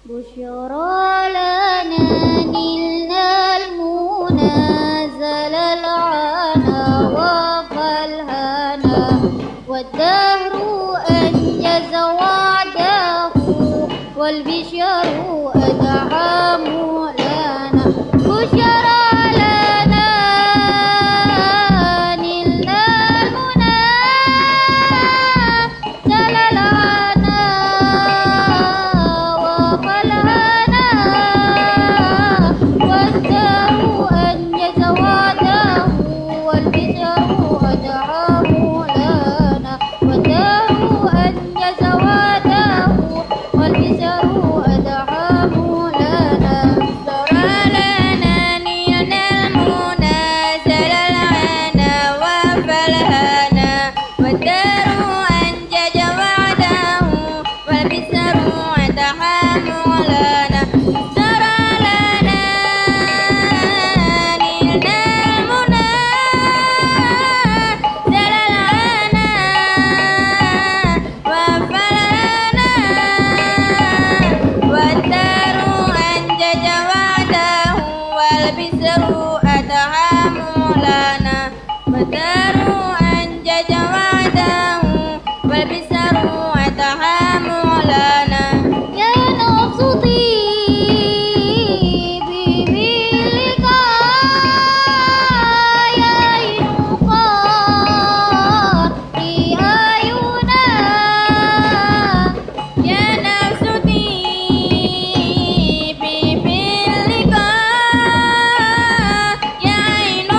بشرى لنا نلنا المنى زل العنا وفالهنا والدهر أنجز وعده والبشر أدعى مولانا بشرى لنا نلنا المنى زل العنا وفالهنا والدهر أنجز وعده والبشر أدعى مولانا والدهر أنجز وعده والبشر أدعى مولانا سرى لنا نينا المنى زل العنا وفالهنا والدار أنجز وعده والبسر أدعى مولانا سرى لنا نينا المنى زل العنا وفالهنا والدار أنجز وعده والبسر أدعى مولانا والدار أنجز وعده والبسر أدعى مولانا يا نفس طيبي باللقاء يا عين قاري أعينا يا نفس طيبي باللقاء يا عين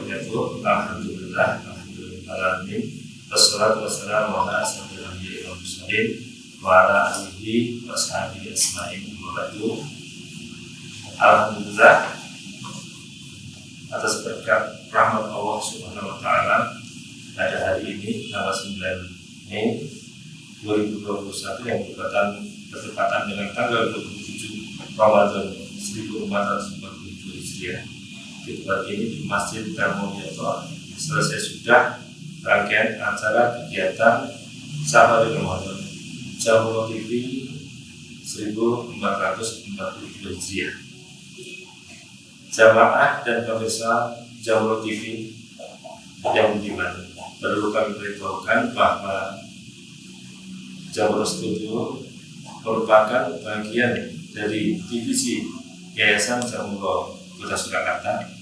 wabarakatuh. Alhamdulillah, alhamdulillahirabbil wassalatu wassalamu ala asyrofil anbiya'i wal mursalin wa ala alihi wa sahbihi ajma'in. Alhamdulillah, atas berkat rahmat Allah Subhanahu wa taala, pada hari ini tanggal 9 Mei 2021 yang bertepatan dengan tanggal 27 Ramadan 1442 Hijriah. Di tempat ini di Masjid Darmoyoto selesai sudah rangkaian acara kegiatan Safari Ramadan Jamroh TV 1442 Hijriah. Jamaah dan pemirsa Jamroh TV yang budiman, perlu kami beritahukan bahwa Jamroh Studio merupakan bagian dari divisi Yayasan Jamroh Kota Surakarta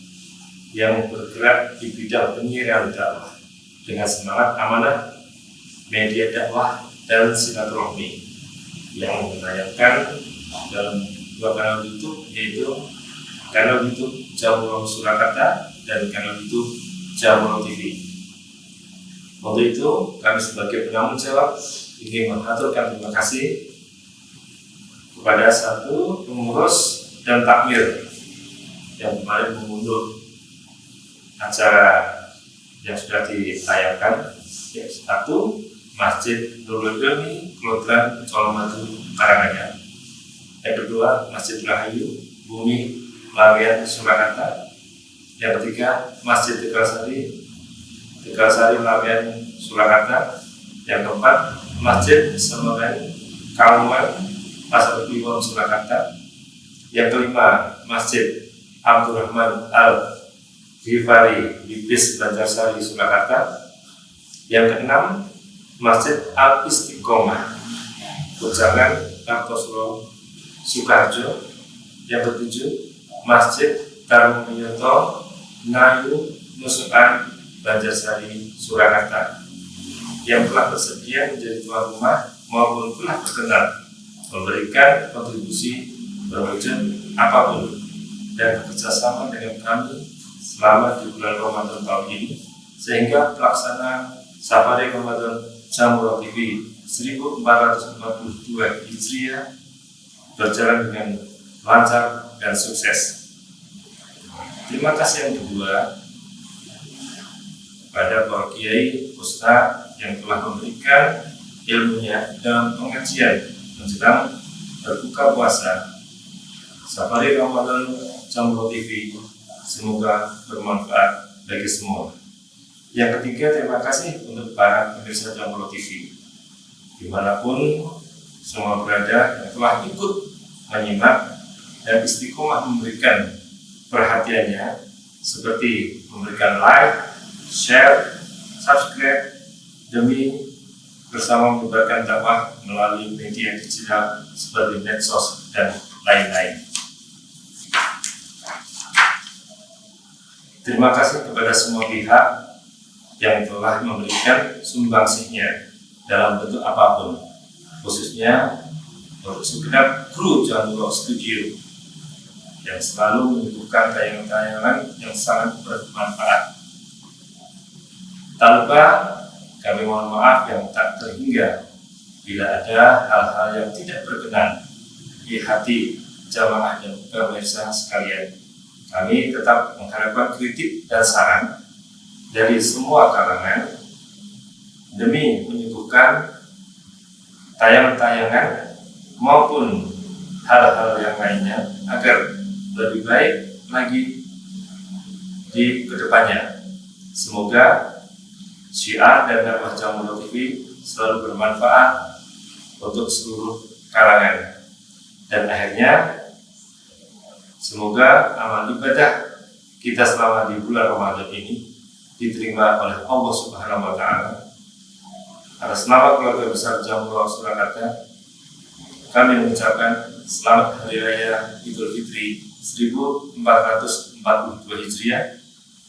yang bergerak di bidang penyiaran dakwah dengan semangat amanah, media dakwah dan silaturahmi yang menayangkan dalam dua kanal YouTube, yaitu kanal YouTube Jamroh Surakarta dan kanal YouTube Jamroh TV. Untuk itu kami sebagai penanggung jawab ingin mengaturkan terima kasih kepada satu pengurus dan takmir yang kemarin mengunduh acara yang sudah ditayangkan, yaitu satu Masjid Nurul Ilmi Kelotran Colomadu Karanganyar, yang kedua Masjid Rahayu Bumi Lawian Surakarta, yang ketiga Masjid Tegalsari Lawian Surakarta, yang keempat Masjid Semerai Kalungan Pasar Kliwon Surakarta, yang kelima Masjid Abdurrahman Al-Ghifari Bibis Banjarsari Surakarta, yang keenam Masjid Al-Istiqomah Bujangan Kartosuro Sukarjo, yang ketujuh Masjid Darmoyoto Ngayu Nusukan Banjarsari Surakarta, yang telah bersedia menjadi tuan rumah maupun telah berkenan memberikan kontribusi berwujud apapun dan bekerjasama dengan kami selama di bulan Ramadan tahun ini, sehingga pelaksanaan Safari Ramadan Jamroh TV 1442 Hijriah berjalan dengan lancar dan sukses. Terima kasih yang kedua pada para kiai, ustaz yang telah memberikan ilmunya dalam pengajian menjelang berbuka puasa Safari Ramadan Jamroh TV. Semoga bermanfaat bagi semua. Yang ketiga, terima kasih untuk para pemirsa Jamroh TV dimanapun semua berada yang telah ikut menyimak dan istiqomah memberikan perhatiannya, seperti memberikan like, share, subscribe demi bersama menyebarkan dakwah melalui media digital seperti medsos dan lain-lain. Terima kasih kepada semua pihak yang telah memberikan sumbangsihnya dalam bentuk apapun, khususnya untuk segenap kru Jamroh Studio yang selalu menyuguhkan tayangan-tayangan yang sangat bermanfaat. Tak lupa kami mohon maaf yang tak terhingga bila ada hal-hal yang tidak berkenan di hati jamaah dan pemirsa sekalian. Kami tetap mengharapkan kritik dan saran dari semua kalangan demi menyuguhkan tayangan-tayangan maupun hal-hal yang lainnya agar lebih baik lagi di kedepannya. Semoga syiar dan dakwah Jamroh TV selalu bermanfaat untuk seluruh kalangan, dan akhirnya semoga amal ibadah kita selama di bulan Ramadan ini diterima oleh Allah Subhanahu wa taala. Atas nama keluarga besar Jamroh Surakarta, kami mengucapkan selamat Hari Raya Idul Fitri 1442 Hijriah.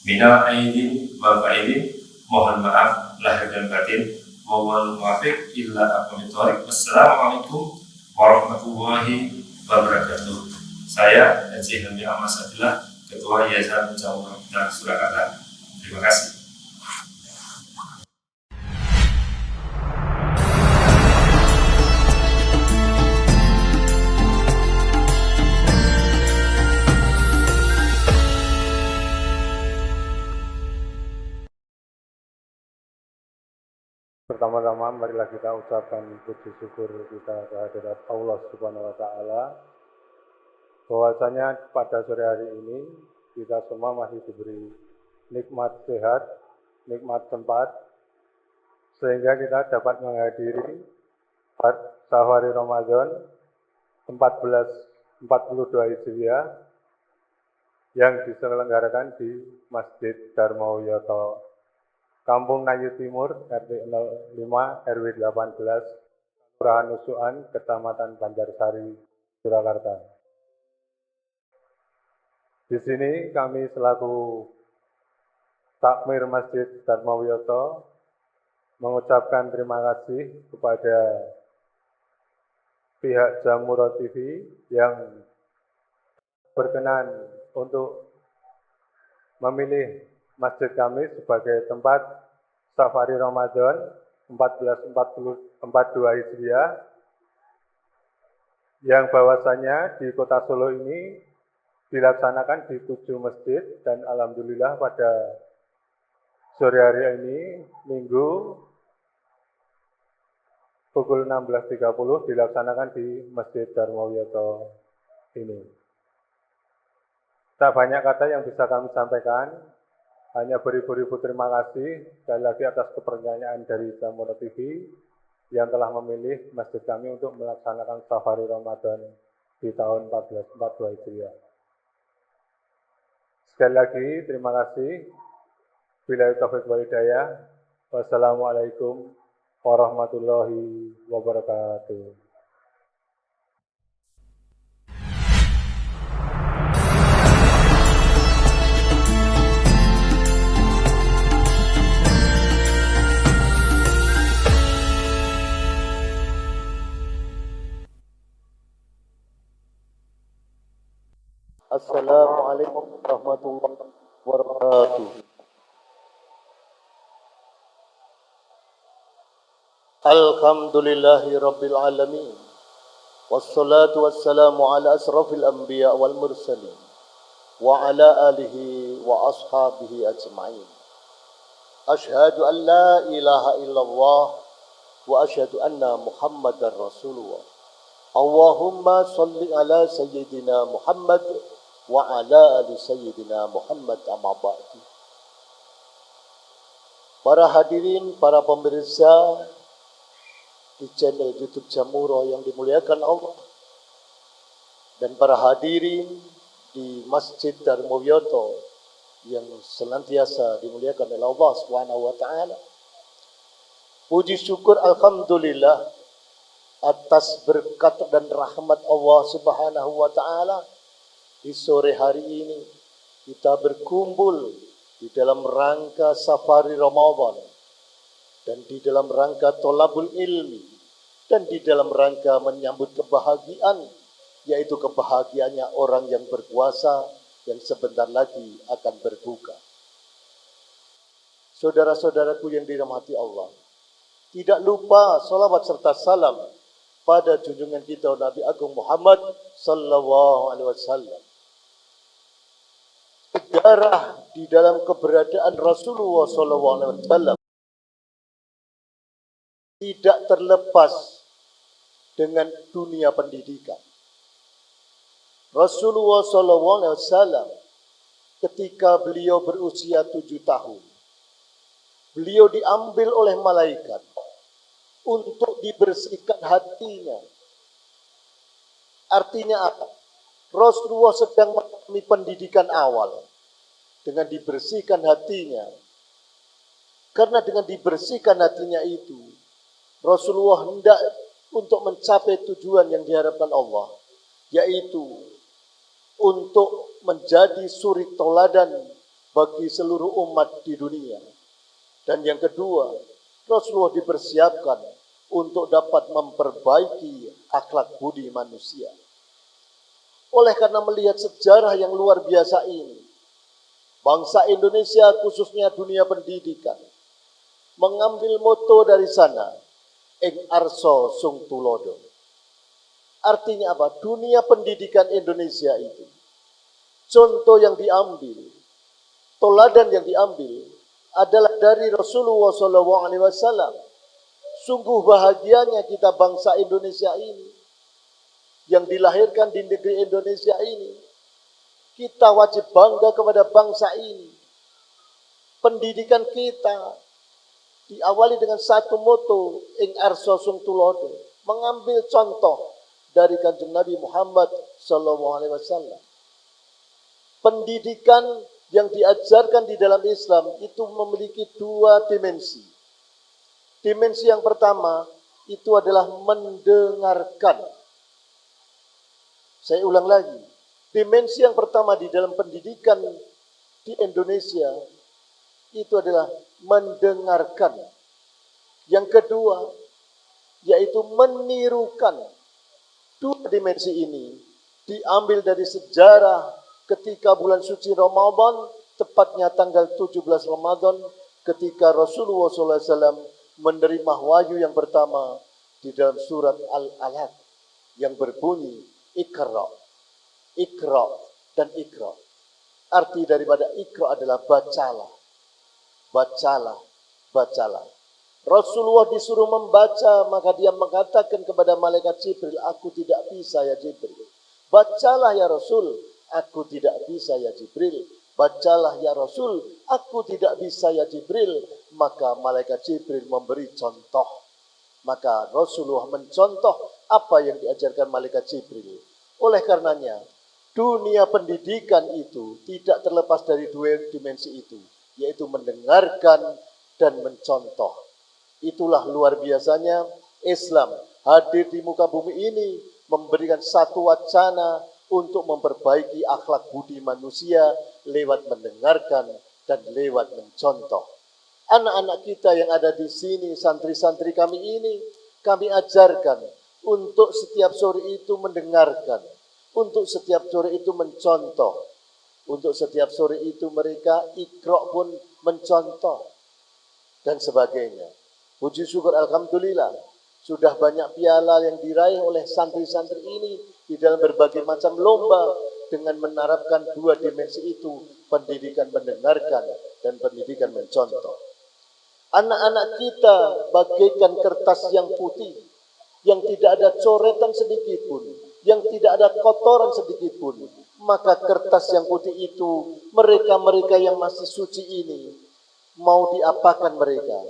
Minal aidin wal faidin, mohon maaf lahir dan batin. Wal muwaffiq illa aqwamit thoriq. Wassalamualaikum warahmatullahi wabarakatuh. Saya Haji Hamdi Ahmad Sadillah, Ketua Yayasan Jamroh Kota Surakarta. Pertama-tama marilah kita ucapkan puji syukur kita kehadirat Allah Subhanahu wa taala bahwasanya pada sore hari ini kita semua masih diberi nikmat sehat, nikmat tempat sehingga kita dapat menghadiri safari Ramadan 1442 Hijriah yang diselenggarakan di Masjid Dharma Wiyoto Kampung Nayu Timur, RT 05, RW 18, Kelurahan Nusukan, Kecamatan Banjarsari, Surakarta. Di sini kami selaku Takmir Masjid Dharma Wiyoto mengucapkan terima kasih kepada pihak Jamuro TV yang berkenan untuk memilih masjid kami sebagai tempat safari Ramadan 1442 Hijriah yang bahwasanya di Kota Solo ini dilaksanakan di 7 masjid dan alhamdulillah pada sore hari ini Minggu pukul 16.30 dilaksanakan di Masjid Dharma Wiyoto ini. Tak banyak kata yang bisa kami sampaikan. Hanya beribu-ribu terima kasih sekali lagi atas kepercayaan dari Jamuro TV yang telah memilih masjid kami untuk melaksanakan safari Ramadan di tahun 1442 Hijriah. Sekali lagi terima kasih. Billahi taufiq wal hidayah. Wassalamualaikum warahmatullahi wabarakatuh. Assalamualaikum warahmatullahi wabarakatuh. Alhamdulillahi rabbil alamin. Wassalatu wassalamu ala asrafil anbiya wal mursalin wa ala alihi wa ashabihi ajma'in. Ashhadu an la ilaha illallah wa ashhadu anna Muhammadar Rasulullah. Allahumma salli ala sayyidina Muhammad wa ala ali sayyidina Muhammad amma ba'du. Para hadirin, para pemirsa di channel YouTube Jamuro yang dimuliakan Allah dan para hadirin di Masjid Dharma Wiyoto yang senantiasa dimuliakan oleh Allah Subhanahu wa taala. Puji syukur alhamdulillah atas berkat dan rahmat Allah Subhanahu wa taala. Di sore hari ini kita berkumpul di dalam rangka safari Ramadan dan di dalam rangka tolabul ilmi dan di dalam rangka menyambut kebahagiaan, yaitu kebahagiaannya orang yang berpuasa yang sebentar lagi akan berbuka. Saudara-saudaraku yang dirahmati Allah, tidak lupa salawat serta salam pada junjungan kita Nabi Agung Muhammad sallallahu alaihi wasallam. Sejarah di dalam keberadaan Rasulullah sallallahu alaihi wasallam tidak terlepas dengan dunia pendidikan. Rasulullah sallallahu alaihi wasallam ketika beliau berusia 7 tahun, beliau diambil oleh malaikat untuk dibersihkan hatinya. Artinya apa? Rasulullah sedang mengalami pendidikan awal dengan dibersihkan hatinya. Karena dengan dibersihkan hatinya itu, Rasulullah hendak untuk mencapai tujuan yang diharapkan Allah, yaitu untuk menjadi suri toladan bagi seluruh umat di dunia. Dan yang kedua, Rasulullah dipersiapkan untuk dapat memperbaiki akhlak budi manusia. Oleh karena melihat sejarah yang luar biasa ini, bangsa Indonesia khususnya dunia pendidikan mengambil moto dari sana, ing arso sung tulodo. Artinya apa? Dunia pendidikan Indonesia itu contoh yang diambil, toladan yang diambil adalah dari Rasulullah SAW Sungguh bahagianya kita bangsa Indonesia ini, yang dilahirkan di negeri Indonesia ini. Kita wajib bangga kepada bangsa ini. Pendidikan kita diawali dengan satu moto, ing arso sung tulodo, mengambil contoh dari Kanjeng Nabi Muhammad SAW. Pendidikan yang diajarkan di dalam Islam itu memiliki dua dimensi. Dimensi yang pertama itu adalah mendengarkan. Saya ulang lagi. Dimensi yang pertama di dalam pendidikan di Indonesia itu adalah mendengarkan. Yang kedua yaitu menirukan. Dua dimensi ini diambil dari sejarah ketika bulan suci Ramadan, tepatnya tanggal 17 Ramadan, ketika Rasulullah SAW menerima wahyu yang pertama di dalam surat Al-Alaq yang berbunyi Iqra, Iqra dan Iqra. Arti daripada Iqra adalah bacalah, bacalah, bacalah. Rasulullah disuruh membaca, maka dia mengatakan kepada malaikat Jibril, aku tidak bisa ya Jibril. Bacalah ya Rasul, aku tidak bisa ya Jibril. Bacalah ya Rasul, aku tidak bisa ya Jibril. Maka malaikat Jibril memberi contoh. Maka Rasulullah mencontoh apa yang diajarkan malaikat Jibril. Oleh karenanya, dunia pendidikan itu tidak terlepas dari dua dimensi itu, yaitu mendengarkan dan mencontoh. Itulah luar biasanya Islam hadir di muka bumi ini, memberikan satu wacana untuk memperbaiki akhlak budi manusia lewat mendengarkan dan lewat mencontoh. Anak-anak kita yang ada di sini, santri-santri kami ini, kami ajarkan untuk setiap sore itu mendengarkan, untuk setiap sore itu mencontoh, untuk setiap sore itu mereka Iqra pun mencontoh, dan sebagainya. Puji syukur Alhamdulillah, sudah banyak piala yang diraih oleh santri-santri ini di dalam berbagai macam lomba dengan menerapkan dua dimensi itu, pendidikan mendengarkan dan pendidikan mencontoh. Anak-anak kita bagaikan kertas yang putih, yang tidak ada coretan sedikit pun, yang tidak ada kotoran sedikit pun. Maka kertas yang putih itu, mereka-mereka yang masih suci ini, mau diapakan mereka?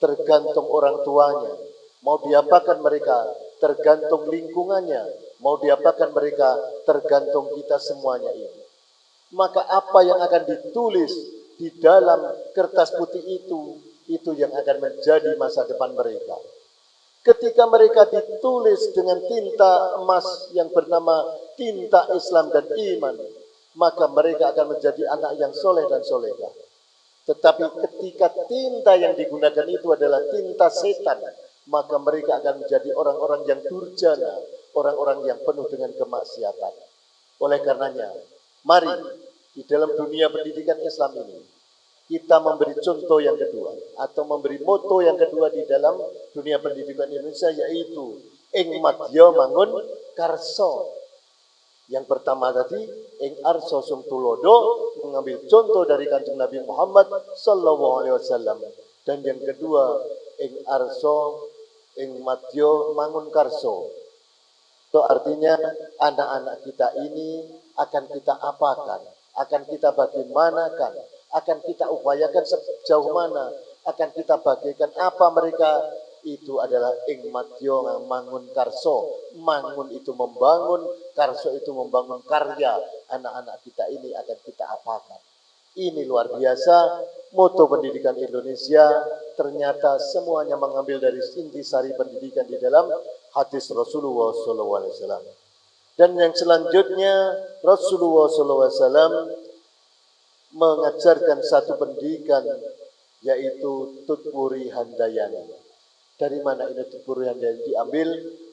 Tergantung orang tuanya. Mau diapakan mereka? Tergantung lingkungannya. Mau diapakan mereka? Tergantung kita semuanya ini. Maka apa yang akan ditulis di dalam kertas putih itu yang akan menjadi masa depan mereka. Ketika mereka ditulis dengan tinta emas yang bernama tinta Islam dan iman, maka mereka akan menjadi anak yang soleh dan solehah. Tetapi ketika tinta yang digunakan itu adalah tinta setan, maka mereka akan menjadi orang-orang yang durjana, orang-orang yang penuh dengan kemaksiatan. Oleh karenanya, mari di dalam dunia pendidikan Islam ini, kita memberi contoh yang kedua, atau memberi moto yang kedua di dalam dunia pendidikan Indonesia, yaitu ing madya mangun karso. Yang pertama tadi, ing arso sung tulodo, mengambil contoh dari Kanjeng Nabi Muhammad SAW. Dan yang kedua, ing arso, ing madya mangun karso. Itu artinya anak-anak kita ini akan kita apakan, akan kita bagaimanakan, akan kita upayakan sejauh mana, akan kita bagikan apa mereka. Itu adalah ing madya mangun karso. Mangun itu membangun, karso itu membangun karya. Anak-anak kita ini akan kita apakan. Ini luar biasa, moto pendidikan Indonesia ternyata semuanya mengambil dari intisari pendidikan di dalam hadis Rasulullah SAW. Dan yang selanjutnya, Rasulullah SAW mengajarkan satu pendidikan, yaitu tutwuri handayani. Dari mana ini tutwuri handayani? Diambil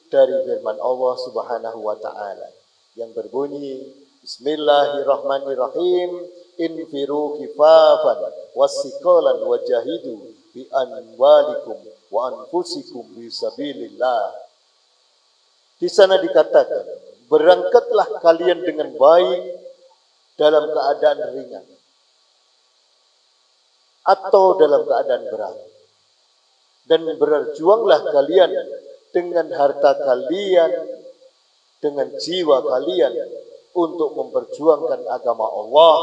dari firman Allah Subhanahu wa Ta'ala yang berbunyi, Bismillahirrahmanirrahim, infiru khifafan wasiqalan wajahidu bi anwalikum wa anfusikum fisabilillah. Di sana dikatakan, berangkatlah kalian dengan baik dalam keadaan ringan atau dalam keadaan berat. dan berjuanglah kalian dengan harta kalian, dengan jiwa kalian untuk memperjuangkan agama Allah,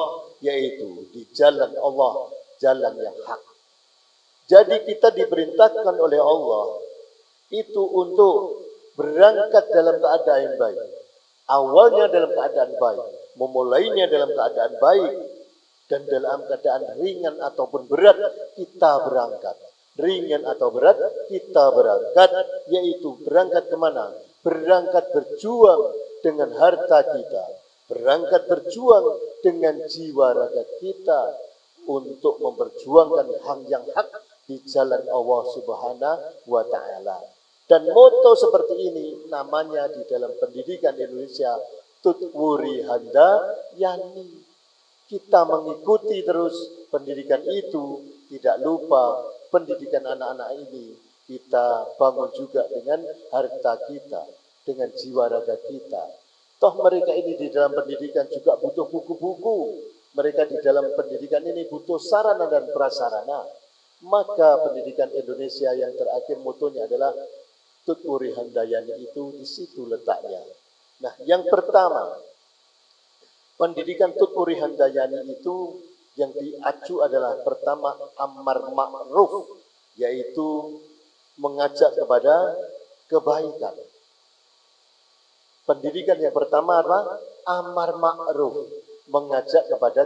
yaitu di jalan Allah, jalan yang hak. Jadi kita diperintahkan oleh Allah itu untuk berangkat dalam keadaan yang baik. Awalnya dalam keadaan baik, memulainya dalam keadaan baik, dan dalam keadaan ringan ataupun berat kita berangkat. Ringan atau berat kita berangkat, yaitu berangkat kemana? Berangkat berjuang dengan harta kita, berangkat berjuang dengan jiwa raga kita untuk memperjuangkan hak yang hak di jalan Allah Subhanahu wa Ta'ala. Dan moto seperti ini namanya di dalam pendidikan Indonesia Tutwuri Handayani. Kita mengikuti terus pendidikan itu, tidak lupa pendidikan anak-anak ini kita bangun juga dengan harta kita, dengan jiwa raga kita. Toh mereka ini di dalam pendidikan juga butuh buku-buku. Mereka di dalam pendidikan ini butuh sarana dan prasarana. Maka pendidikan Indonesia yang terakhir motonya adalah Tutwuri Handayani, itu di situ letaknya. Nah, yang pertama, pendidikan Tutwuri Handayani itu yang diacu adalah pertama amar ma'ruf, yaitu mengajak kepada kebaikan. Pendidikan yang pertama apa? Amar ma'ruf, mengajak kepada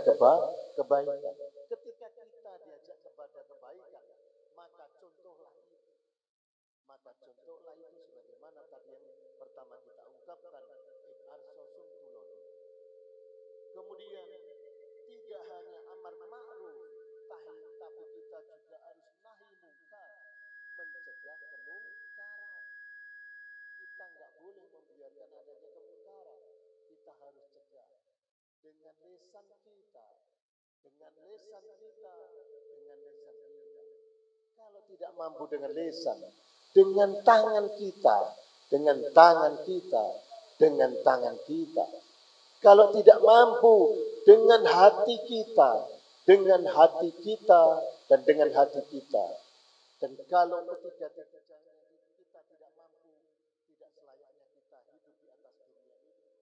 kebaikan. Ketika kita diajak kepada kebaikan, maka contohlah itu. Maka contohlah itu sebagaimana tadi yang pertama kita ungkapkan, kemudian tidak hanya amar ma'ruf, tapi kita juga harus nahi munkar, mencegah kemungkaran. Kita nggak boleh membiarkan adanya kemungkaran. Kita harus cegah dengan lisan kita, dengan lisan kita, dengan lisan kita. Kalau tidak mampu dengan lisan, dengan tangan kita, dengan tangan kita, dengan tangan kita. Kalau tidak mampu dengan hati kita, dengan hati kita, dan dengan hati kita. Dan kalau ketika kita tidak mampu, tidak selayaknya kita hidup di atas dunia ini.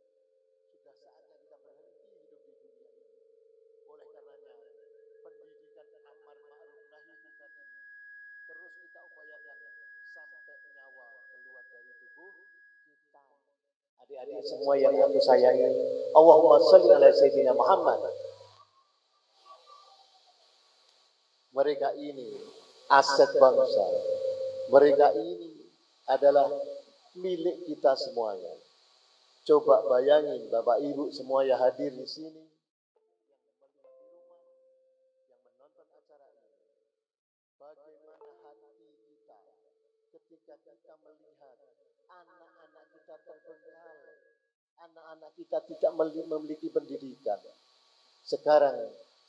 Sudah saatnya kita berhenti hidup di dunia ini. Oleh karenanya, pendidikan amar ma'ruf nahi munkar ini terus kita upayakan sampai nyawa keluar dari tubuh kita. Adik-adik semua yang aku sayangi, Allahumma sholli ala Sayyidina Muhammad. Mereka ini aset bangsa. Mereka ini adalah milik kita semuanya. Coba bayangin Bapak Ibu semua yang hadir di sini, yang menonton acara ini, bagaimana hati kita ketika kita melihat anak-anak kita terbengkalai, anak-anak kita tidak memiliki pendidikan. Sekarang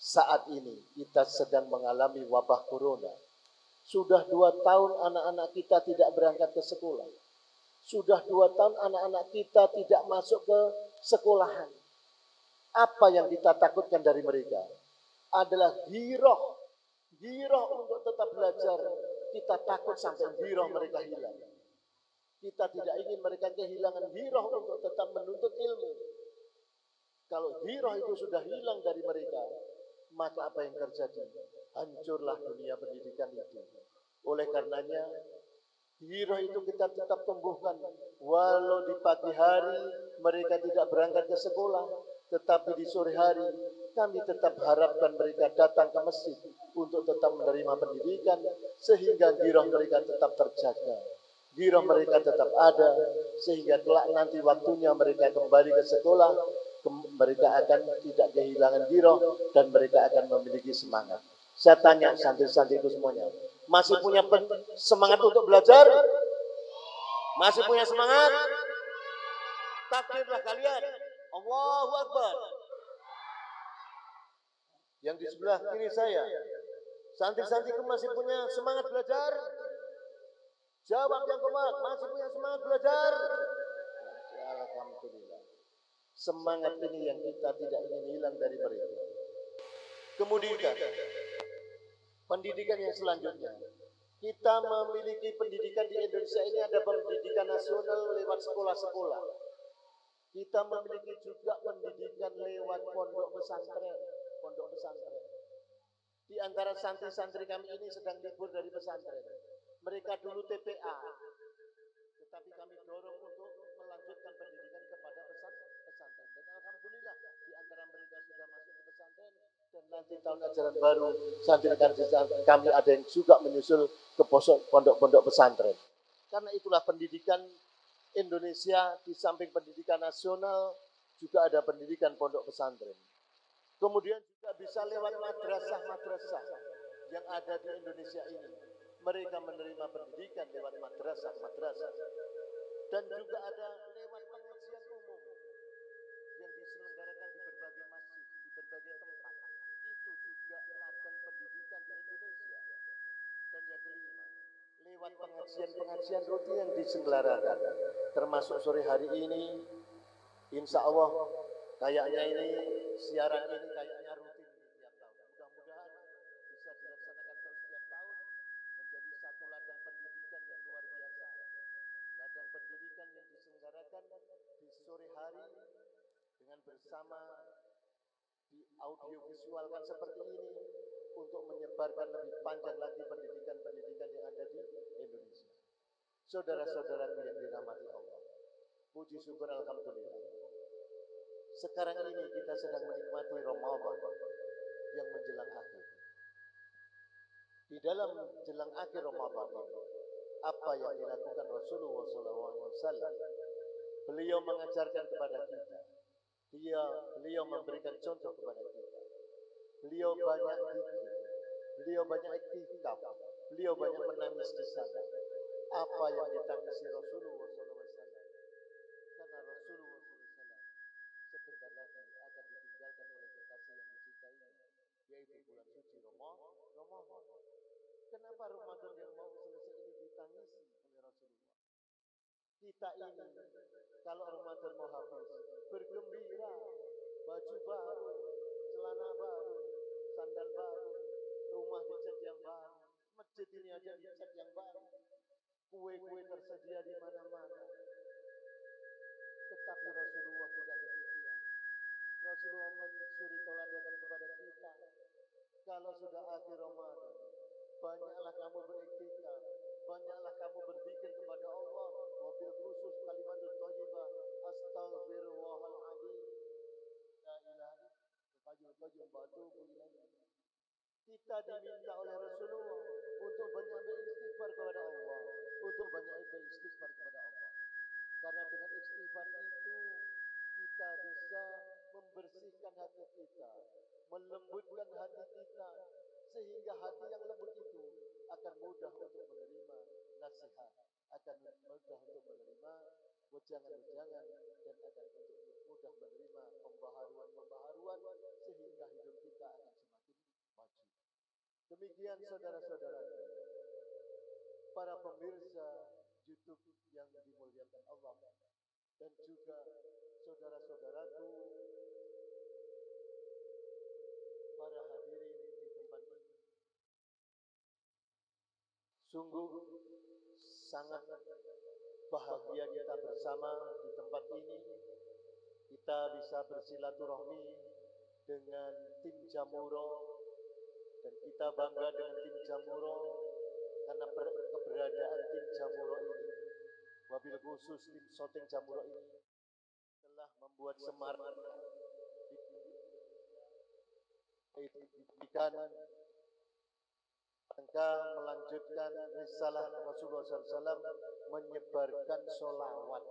saat ini kita sedang mengalami wabah corona. Sudah 2 tahun anak-anak kita tidak berangkat ke sekolah. Sudah 2 tahun anak-anak kita tidak masuk ke sekolahan. Apa yang kita takutkan dari mereka adalah giroh untuk tetap belajar. Kita takut sampai giroh mereka hilang. Kita tidak ingin mereka kehilangan giroh untuk tetap menuntut ilmu. Kalau giroh itu sudah hilang dari mereka, maka apa yang terjadi? Hancurlah dunia pendidikan itu. Oleh karenanya, giroh itu kita tetap tumbuhkan. Walau di pagi hari mereka tidak berangkat ke sekolah, tetapi di sore hari kami tetap harapkan mereka datang ke masjid untuk tetap menerima pendidikan, sehingga giroh mereka tetap terjaga. Giroh mereka tetap ada, sehingga kelak nanti waktunya mereka kembali ke sekolah, mereka akan tidak kehilangan giroh dan mereka akan memiliki semangat. Saya tanya santri-santriku semuanya, masih punya semangat untuk belajar? Masih punya semangat? Takbirlah kalian. Allahu Akbar. Yang di sebelah kiri saya, santri-santriku masih punya semangat belajar? Jawab yang kuat, masih punya semangat belajar? Alhamdulillah. Semangat ini yang kita tidak ingin hilang dari mereka. Kemudian pendidikan yang selanjutnya, Kita memiliki pendidikan di Indonesia ini, ada pendidikan nasional lewat sekolah-sekolah. Kita memiliki juga pendidikan lewat pondok pesantren. Pondok pesantren. Di antara santri-santri kami ini sedang libur dari pesantren. Mereka dulu TPA, tetapi kami dorong untuk melanjutkan pendidikan kepada pesantren. Dan alhamdulillah di antara mereka sudah masuk ke pesantren, dan nanti tahun ajaran baru santri-santri kami ada yang juga menyusul ke pondok-pondok pesantren. Karena itulah pendidikan Indonesia, di samping pendidikan nasional juga ada pendidikan pondok pesantren. Kemudian juga bisa lewat madrasah-madrasah yang ada di Indonesia ini. Mereka menerima pendidikan lewat madrasah-madrasah. Dan juga ada lewat pengajian umum yang diselenggarakan di berbagai masjid, di berbagai tempat. Itu juga ladang pendidikan di Indonesia. Dan yang kelima, lewat pengajian-pengajian rutin yang diselenggarakan. Termasuk sore hari ini, insya Allah kayaknya ini siaran ini kayaknya rutin tiap tahun. Mudah-mudahan bisa dilaksanakan terus tiap tahun, menjadi satu ladang pendidikan yang luar biasa. Ladang pendidikan yang diselenggarakan di sore hari dengan bersama di audiovisualkan seperti ini untuk menyebarkan lebih panjang lagi pendidikan-pendidikan yang ada di Indonesia. Saudara-saudaraku yang dirahmati Allah, puji syukur alhamdulillah. Sekarang ini kita sedang menikmati Ramadan yang menjelang akhir. Di dalam jelang akhir Ramadan ini, apa yang dilakukan Rasulullah SAW? Beliau mengajarkan kepada kita. Beliau memberikan contoh kepada kita. Beliau banyak zikir, beliau banyak iktikaf, beliau banyak menangis di sana. Apa yang ditangisi Rasulullah SAW? Karena Rasulullah SAW sebentar lagi akan ditinggalkan oleh kekasih yang dicintainya, yaitu bulan suci Ramadan. Kenapa Ramadan yang mau selesai ini ditangisi oleh Rasulullah? Kita ini kalau Ramadan mau habis bergembira, baju baru, celana baru, sandal baru, rumah dicat yang baru, masjid ini aja dicat yang baru, kue-kue tersedia di mana-mana. Tetapi Rasulullah tidak demikian. Rasulullah mensuri teladan kepada kita. Kalau sudah akhir Ramadan, banyaklah kamu beriktikaf, banyaklah kamu berzikir kepada Allah. Wabil khusus kalimatut thayyibah, astaghfirullahal adzim, la ilaha illallah. Kita diminta oleh Rasulullah untuk banyak beristighfar kepada Allah, untuk banyak beristighfar kepada Allah. Karena dengan istighfar itu kita bisa membersihkan hati kita, melembutkan hati kita, sehingga hati yang lembut itu akan mudah untuk menerima nasihat, akan mudah untuk menerima wejangan-wejangan, dan akan mudah menerima pembaharuan-pembaharuan, sehingga hidup kita akan semakin maju. Demikian saudara-saudara, para pemirsa YouTube yang dimuliakan Allah, dan juga saudara-saudaraku, para hadirin di tempat ini. Sungguh sangat bahagia kita bersama di tempat ini. Kita bisa bersilaturahmi dengan tim Jamuro, dan kita bangga dengan tim Jamuro karena keberadaan tim Jamuro ini, wabil khusus tim syuting Jamuro ini telah membuat semar pendidikan rangka melanjutkan risalah Rasulullah SAW, menyebarkan sholawat,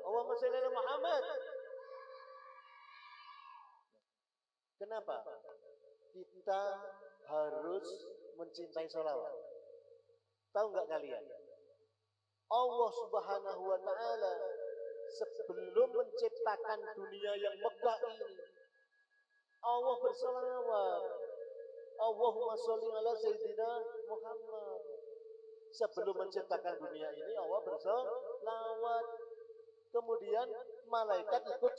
Allahumma sholli ala Muhammad. Kenapa kita harus mencintai sholawat? Tahu nggak kalian? Allah Subhanahu wa Ta'ala sebelum menciptakan dunia yang megah ini, Allah bersolawat. Allahumma sholli ala Sayyidina Muhammad. Sebelum menciptakan dunia ini, Allah bersolawat. Kemudian malaikat ikut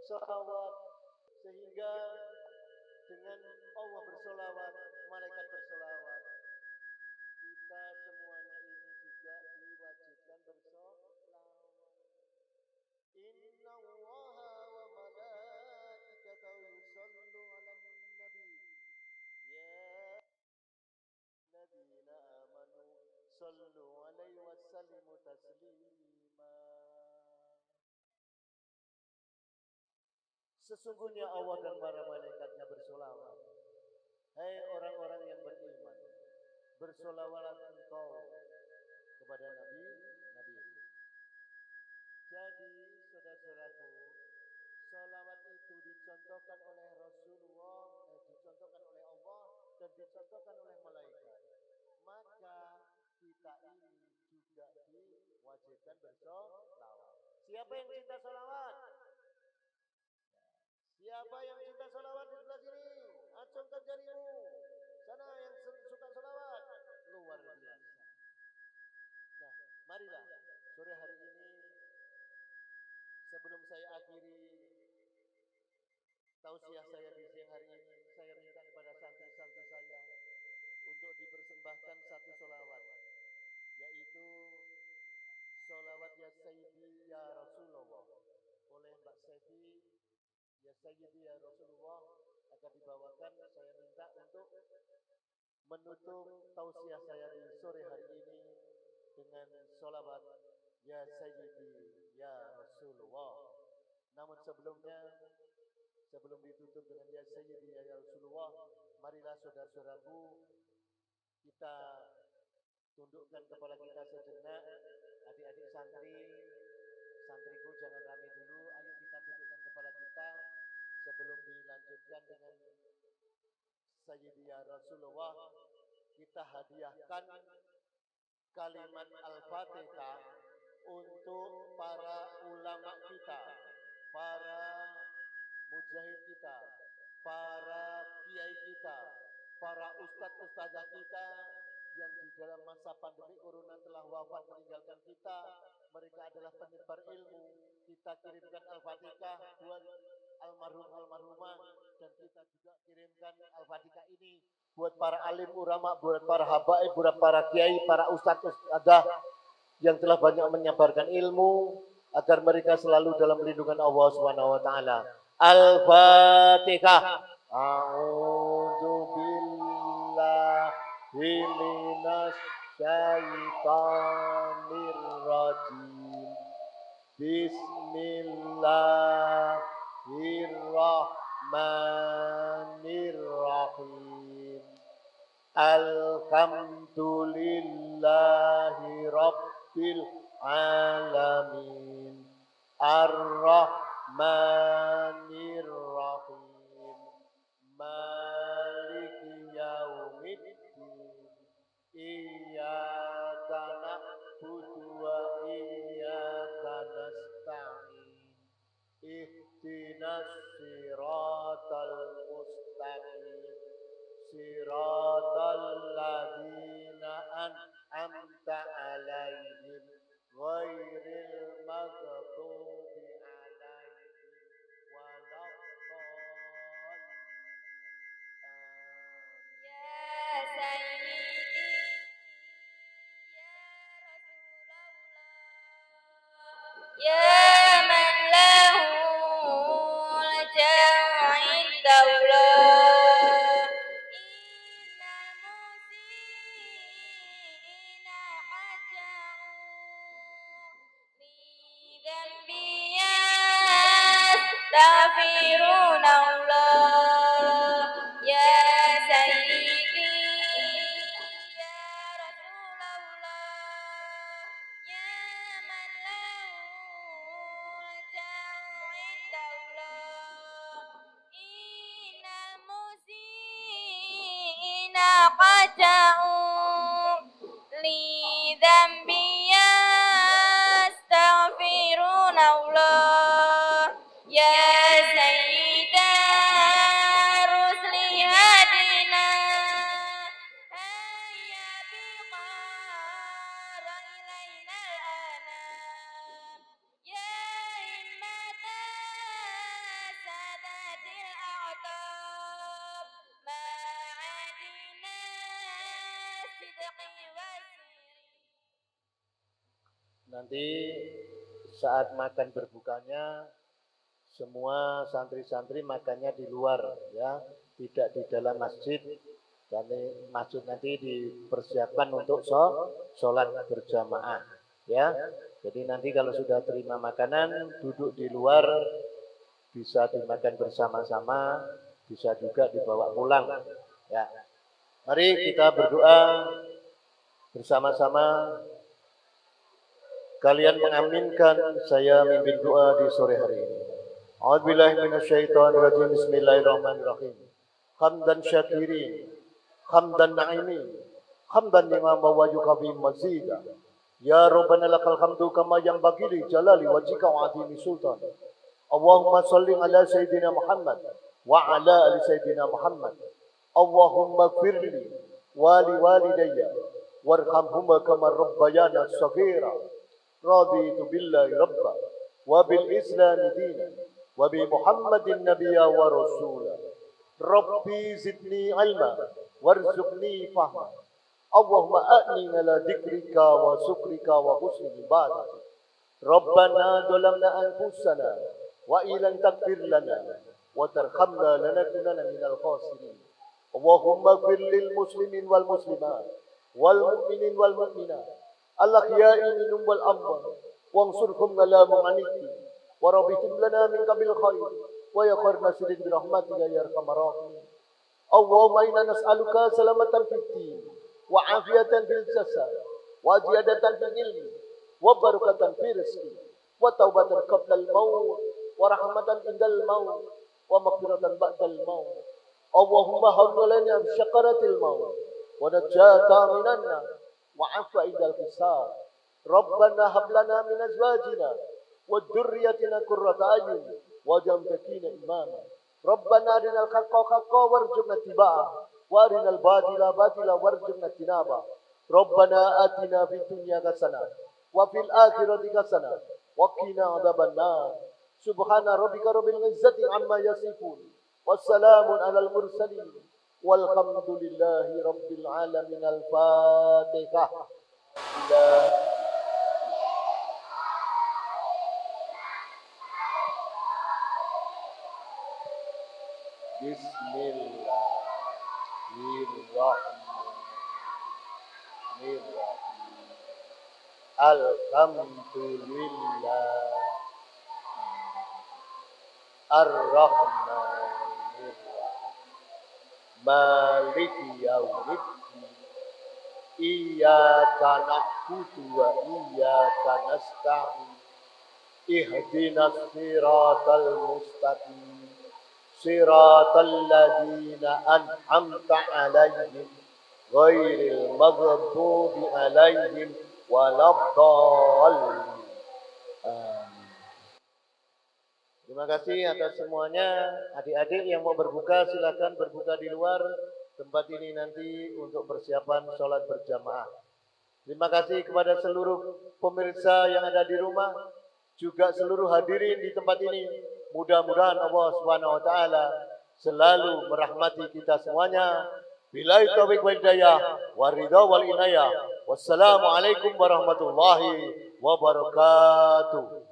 sholawat. Sehingga dengan dengan Allah bersolawat, malaikat bersolawat, kita semuanya ini juga diwajibkan bersolawat. Inna Allaha wa malaikatahu yusallu 'alan nabi. Ya alladzina amanu sallu 'alaihi wa sallimu taslima. Sesungguhnya Allah dan para malaikatnya bersolawat. Hai orang-orang yang beriman, bersolawatlah engkau kepada Nabi itu. Jadi saudara-saudaraku, solawat itu dicontohkan oleh Rasulullah, dicontohkan oleh Allah dan dicontohkan oleh malaikat. Maka kita ini juga diwajibkan bersolawat. Siapa yang cinta solawat? Siapa yang cinta solawat di sebelah sini? Acungkan jarimu. Sana yang suka solawat. Luar biasa. Nah, marilah sore hari ini sebelum saya akhiri tausiah saya di siang hari ini, saya minta kepada santri-santri saya untuk dipersembahkan satu solawat, yaitu solawat Ya Sayyidi Ya Rasulullah oleh Mbak Sevi. Ya Sayyidi Ya Rasulullah akan dibawakan. Saya minta untuk menutup tausiah saya di sore hari ini dengan solawat Ya Sayyidi Ya Rasulullah. Namun sebelum ditutup dengan Ya Sayyidi Ya Rasulullah, marilah saudara-saudaraku kita tundukkan kepala kita sejenak. Adik-adik santriku jangan rame dulu. Ayo kita tundukkan kepala kita sebelum dilanjutkan dengan Sayyidi Ya Rasulullah. Kita hadiahkan kalimat Al-Fatihah untuk para ulama kita, para mujahid kita, para kiai kita, para ustadz-ustadzah kita yang di dalam masa pandemi corona telah wafat meninggalkan kita. Mereka adalah penyebar ilmu. Kita kirimkan Al-Fatihah buat almarhumah, dan kita juga kirimkan Al-Fatihah ini buat para alim ulama, buat para habaib, buat para kiai, para ustadz-ustadzah yang telah banyak menyebarkan ilmu, agar mereka selalu dalam lindungan Allah Subhanahu wa taala. Al-Fatihah. A'udzu billahi minasy syaitonir rajim. Bismillahirrahmanirrahim. Alhamdulillahi rabbil alamin. Ar-Rahmanir-Rahim. Maliki yaumiddin. Iyyaka na'budu wa iyyaka nasta'in. Ihdinas siratal mustaqim. Siratal ladzina an'amta 'alaihim ghairil maghdubi 'alaihim waladdallin. Ya Sayyidi Ya Rasulullah, Ya man lahul jam'u indallah. Innal musina haja'u li dhanbi yastaghfiruna Allah. Ya Sayyidi Ya Rasulullah, Ya man lahul jam'u indallah. Innal musina qaja'u li dhanbi yastaghfiruna Allah. Ya Sayyida Rusli hadina hayya biqara ilaina al-anam. Ya himmata sadatil a'tab Nanti saat makan berbukanya semua santri-santri makannya di luar ya, tidak di dalam masjid. Dan masjid nanti dipersiapkan untuk sholat berjamaah ya. Jadi nanti kalau sudah terima makanan duduk di luar, bisa dimakan bersama-sama, bisa juga dibawa pulang ya. Mari kita berdoa bersama-sama. Kalian mengaminkan, saya mimpin doa di sore hari ini. A'udzubillahi minasyaitonirrajim. Bismillahirrahmanirrahim. Hamdan syakirin, hamdan na'imin, hamdan lima wa yukafi mazida. Ya Rabbana lakal hamdu kama yanbaghi li jalali wajhika wa 'azimi sultan. Allahumma shalli ala sayyidina Muhammad wa ala ali sayyidina Muhammad. Allahumma firli wali walidayya warhamhuma kama rabbayana shaghira. Raditu billahi rabba wa bil islam dina wa bi Muhammadin nabiyya wa rasula. Rabbi zidni ilma warzuqni fahma. Allahumma a'ni ala dzikrika wa syukrika wa husni ibadatik. Rabbana zalamna anfusana wa illam taghfir lana wa tarhamna lanakunanna minal khasirin. Allahumma ighfir lil muslimin wal muslimat wal mu'minin wal mu'minat al-ahya'i minhum wal amwat wansurhum ala mu'aniti wa rabbihim lana min qabil khair wa yakhirna sidin bi rahmatika ya arhamar rahimin. Allahumma inna nas'aluka salamatan fid din wa afiyatan fil jasad wa ziyadatan fil ilmi wa barakatan fil rizqi wa taubatan qabla al-maut wa rahmatan indal maut wa maghfiratan ba'dal maut. Allahumma hawlana bi syakaratil maut wa najata minan nar wa afa indal hisab. Rabbana hab lana min azwajina wa dhurriyyatina qurrata a'yun waj'alna muttaqina imama. Rabbana arinal haqqa haqqan warzuqna ittiba'ah wa arinal batila batila warzuqna ijtinabah. Rabbana atina fid dunya hasanah wa fil akhirati hasanah wa qina adzabannar. Subhana rabbika rabbil izzati amma yasifun. Wassalamun alal mursalin. Walhamdulillahi rabbil alamin. Al-Fatihah. Bismillahirrahmanirrahim. Alhamdulillah. Ar-Rahmanir-Rahim. Maliki yaumiddin. Iyyaka na'budu wa iyyaka nasta'in. Ihdinas siratal mustaqim. Siratal ladzina an'amta 'alaihim ghairil maghdubi 'alaihim waladdallin. Terima kasih atas semuanya. Adik-adik yang mau berbuka silakan berbuka di luar tempat ini nanti untuk persiapan sholat berjamaah. Terima kasih kepada seluruh pemirsa yang ada di rumah, juga seluruh hadirin di tempat ini. Mudah-mudahan Allah Subhanahu wa taala selalu merahmati kita semuanya. Billahi taufiq wal hidayah wa ridha wal inayah. Wassalamualaikum warahmatullahi wabarakatuh.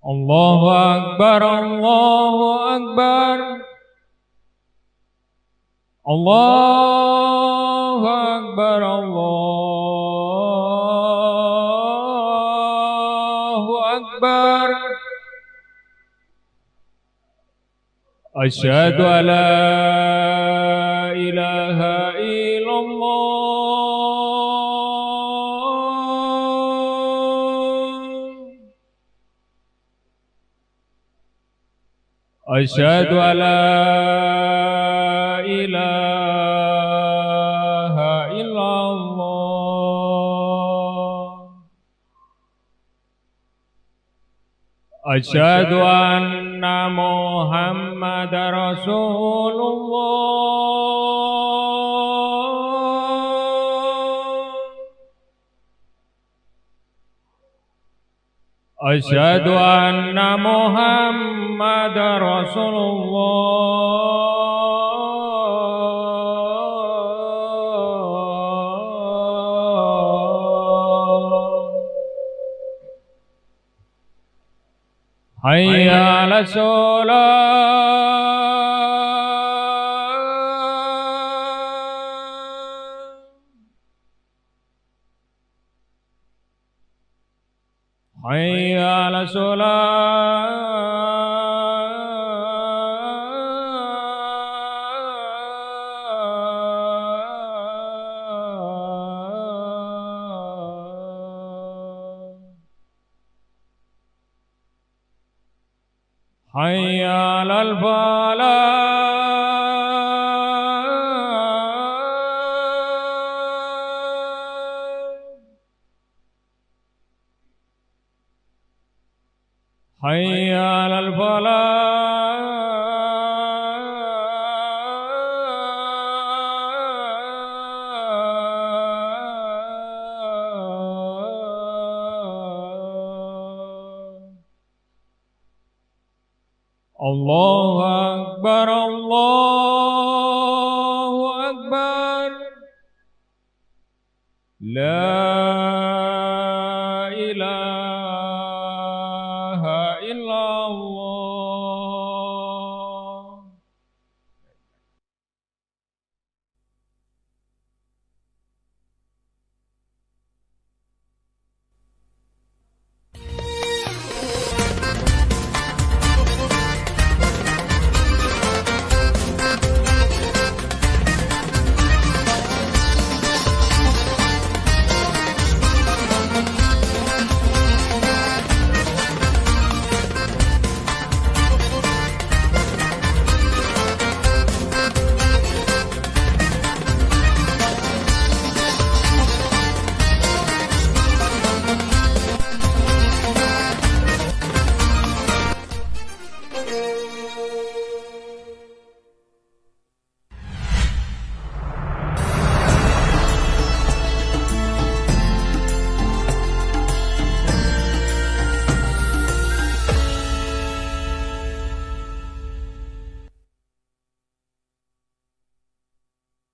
Allahu Akbar, Allahu Akbar, Allahu Akbar, Allahu Akbar. Asyhadu an la ilaha illallah. Asyhadu an la ilaha illallah. Asyhadu anna Muhammadar Rasulullah. Asyhadu anna Muhammadar Rasulullah. Hayya 'alas shalah. Hayya 'alas shalah. Hayya 'alal falah. Hayya 'alal falah. Allahu Akbar, Allahu Akbar. La